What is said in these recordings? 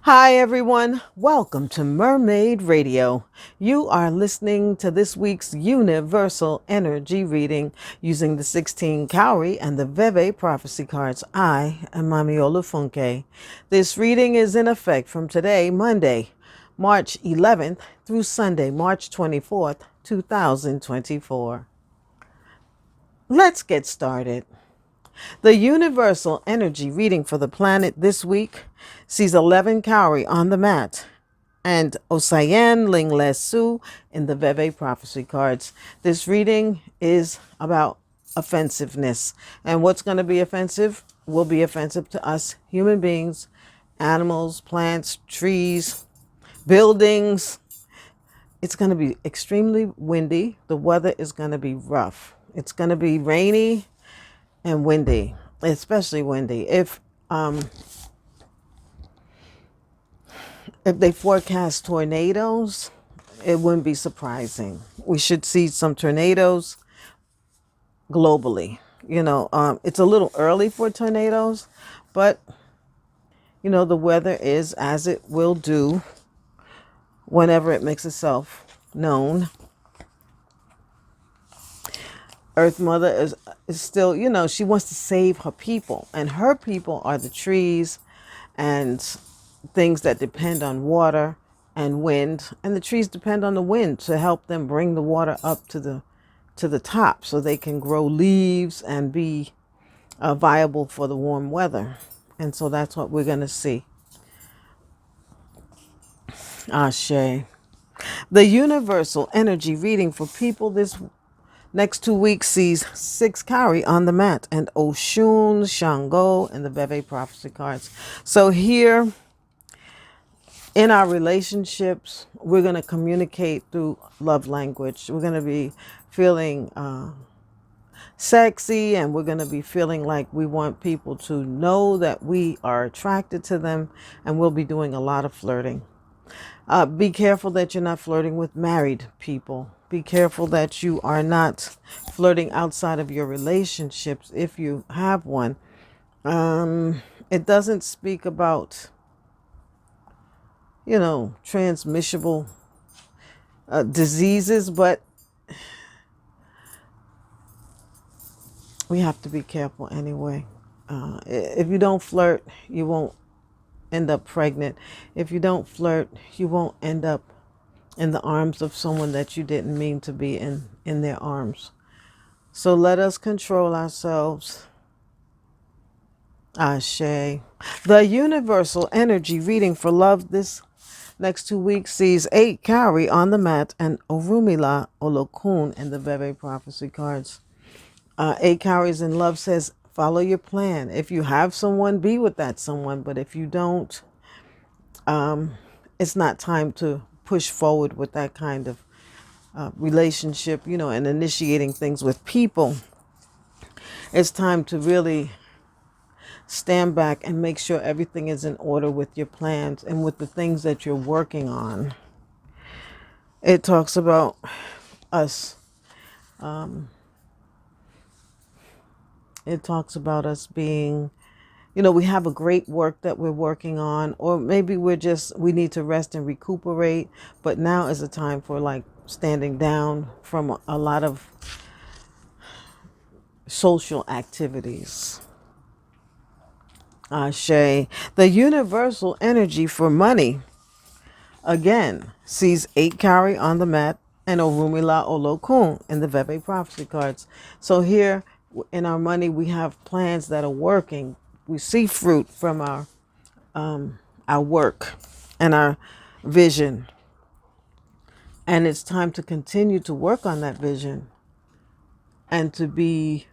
Hi, everyone. Welcome to Mermaid Radio. You are listening to this week's Universal Energy reading using the 16 Cowrie and the Veve prophecy cards. I am Mami Olufunke. This reading is in effect from today, Monday, March 11th, through Sunday, March 24th, 2024. Let's get started. The universal energy reading for the planet this week sees 11 Cowrie on the mat and Osayen Ling Lesu in the Veve prophecy cards. This reading is about offensiveness. And what's going to be offensive will be offensive to us human beings, animals, plants, trees, buildings. It's going to be extremely windy. The weather is going to be rough. It's going to be rainy and windy, especially windy. If they forecast tornadoes, it wouldn't be surprising. We should see some tornadoes globally. It's a little early for tornadoes, but the weather is as it will do whenever it makes itself known. Earth Mother is still, she wants to save her people, and her people are the trees and things that depend on water and wind, and the trees depend on the wind to help them bring the water up to the top so they can grow leaves and be viable for the warm weather. And so that's what we're going to see. Ashe. The universal energy reading for people this next 2 weeks sees 6 Cowrie on the mat and Oshun, Shango, and the Veve prophecy cards. So here in our relationships, we're going to communicate through love language. We're going to be feeling sexy, and we're going to be feeling like we want people to know that we are attracted to them, and we'll be doing a lot of flirting. Be careful that you're not flirting with married people. Be careful that you are not flirting outside of your relationships if you have one. It doesn't speak about, transmissible diseases, but we have to be careful anyway. If you don't flirt, you won't end up pregnant. If you don't flirt, you won't end up in the arms of someone that you didn't mean to be in their arms. So let us control ourselves. Ashe. The universal energy reading for love this next 2 weeks sees 8 Cowrie on the mat and Orumila Olokun in the Veve prophecy cards. 8 Cowries in love says, follow your plan. If you have someone, be with that someone. But if you don't, it's not time to push forward with that kind of relationship, and initiating things with people. It's time to really stand back and make sure everything is in order with your plans and with the things that you're working on. It talks about us. It talks about us being, we have a great work that we're working on, or maybe we need to rest and recuperate. But now is a time for like standing down from a lot of social activities. Ashe. The universal energy for money, again, sees 8 Cowrie on the mat and Orumila Olokun in the Veve prophecy cards. So here in our money, we have plans that are working. We see fruit from our work and our vision. And it's time to continue to work on that vision and to be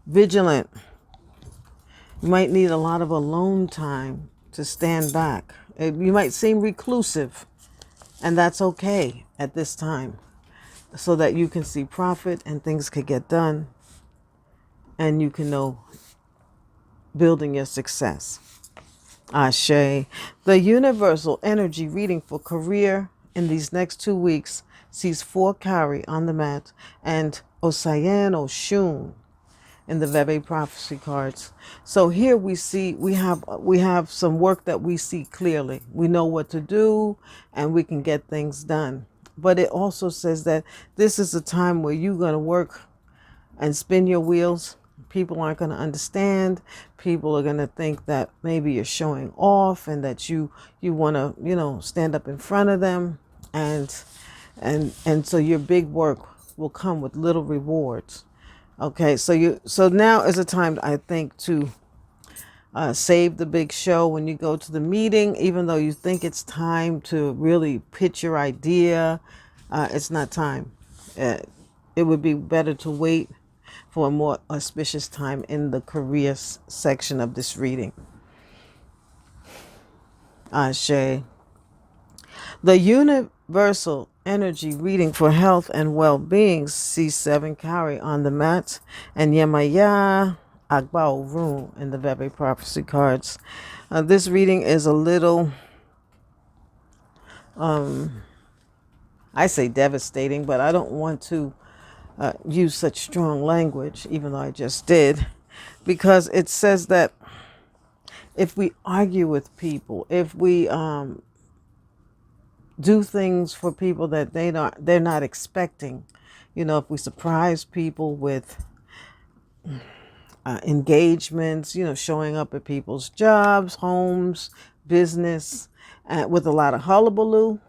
vigilant. You might need a lot of alone time to stand back. You might seem reclusive, and that's okay at this time, so that you can see profit and things could get done, and you can know building your success. Ashe. The universal energy reading for career in these next 2 weeks sees 4 Cowrie on the mat and Osayen Oshun in the Veve prophecy cards. So here we have some work that we see clearly. We know what to do and we can get things done. But it also says that this is a time where you're going to work and spin your wheels. People aren't going to understand. People are going to think that maybe you're showing off and that you want to, stand up in front of them, and so your big work will come with little rewards. Okay, so now is a time, I think, to save the big show when you go to the meeting. Even though you think it's time to really pitch your idea, it's not time. It would be better to wait for a more auspicious time in the career section of this reading. Ashe. The universal energy reading for health and well-being, C7 Cowrie on the mat, and Yemaya Agbao Room in the Veve prophecy cards. This reading is a little, I say devastating, but I don't want to use such strong language, even though I just did, because it says that if we argue with people, if we do things for people that they're not expecting, if we surprise people with engagements, showing up at people's jobs, homes, business, with a lot of hullabaloo,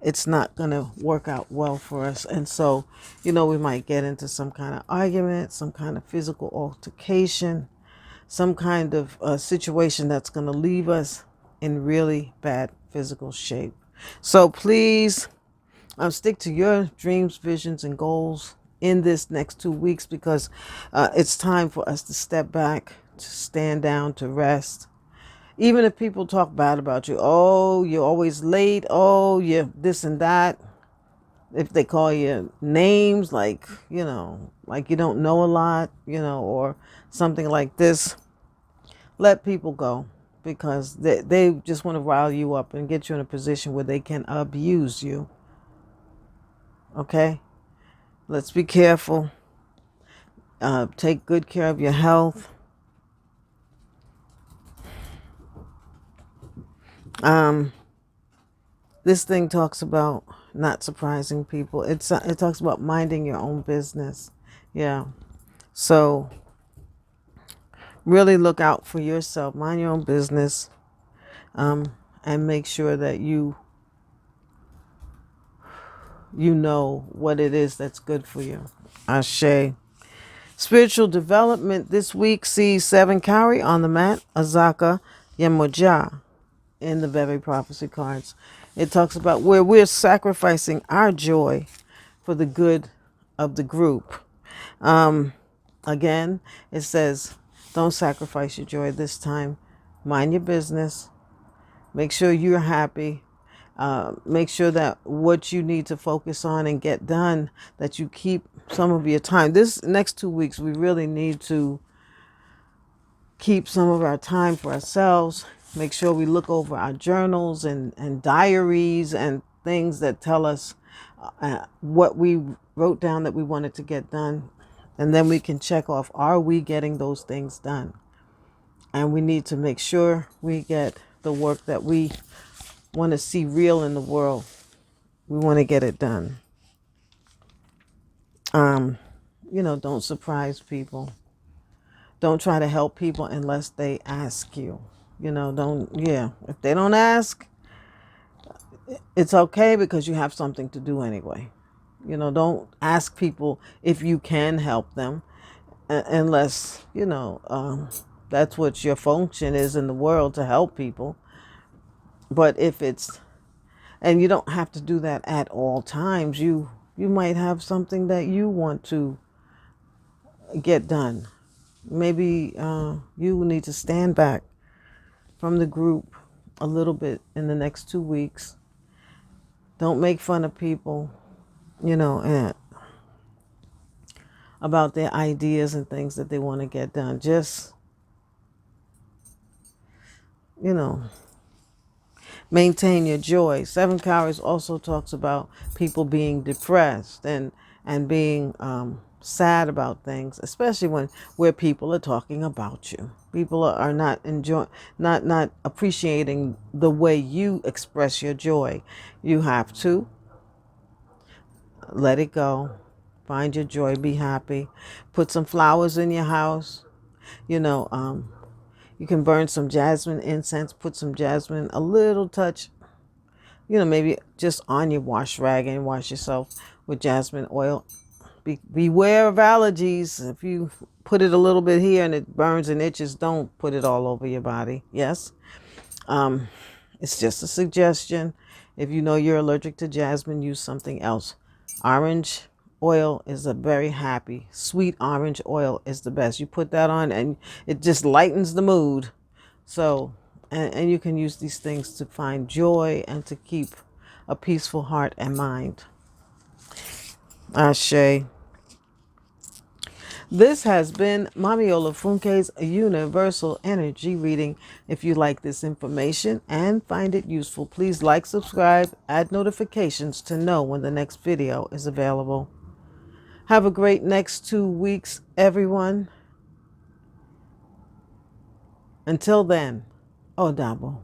it's not going to work out well for us. And so, we might get into some kind of argument, some kind of physical altercation, some kind of situation that's going to leave us in really bad physical shape. So please stick to your dreams, visions, and goals in this next 2 weeks, because it's time for us to step back, to stand down, to rest. Even if people talk bad about you, oh, you're always late, oh, you're this and that. If they call you names like you don't know a lot, or something like this, let people go, because they just want to rile you up and get you in a position where they can abuse you. Okay? Let's be careful. Take good care of your health. This thing talks about not surprising people. It talks about minding your own business. Yeah. So really look out for yourself. Mind your own business. And make sure that you know what it is that's good for you. Ashe. Spiritual development this week sees 7 Cowrie on the mat, Azaka Yemoja in the Veve prophecy cards. It talks about where we're sacrificing our joy for the good of the group. Again, it says, don't sacrifice your joy this time. Mind your business. Make sure you're happy. Make sure that what you need to focus on and get done, that you keep some of your time. This next 2 weeks, we really need to keep some of our time for ourselves. Make sure we look over our journals and diaries and things that tell us what we wrote down that we wanted to get done. And then we can check off, are we getting those things done? And we need to make sure we get the work that we want to see real in the world. We want to get it done. Don't surprise people. Don't try to help people unless they ask you. If they don't ask, it's okay, because you have something to do anyway. Don't ask people if you can help them unless, that's what your function is in the world, to help people. But and you don't have to do that at all times. You might have something that you want to get done. Maybe you need to stand back from the group a little bit in the next 2 weeks. Don't make fun of people, about their ideas and things that they want to get done. Just, maintain your joy. 7 Cowries also talks about people being depressed and being sad about things, especially where people are talking about you. People are not enjoying, not appreciating the way you express your joy. You have to let it go. Find your joy. Be happy. Put some flowers in your house. You know, you can burn some jasmine incense. Put some jasmine, a little touch. Maybe just on your wash rag and wash yourself with jasmine oil. Beware of allergies. If you put it a little bit here and it burns and itches, don't put it all over your body. Yes. It's just a suggestion. If you know you're allergic to jasmine, use something else. Orange oil is a very happy. Sweet orange oil is the best. You put that on and it just lightens the mood. So, and you can use these things to find joy and to keep a peaceful heart and mind. Ashe. This has been Mami Olufunke's Universal Energy Reading. If you like this information and find it useful, please like, subscribe, add notifications to know when the next video is available. Have a great next 2 weeks, everyone. Until then, Odabo.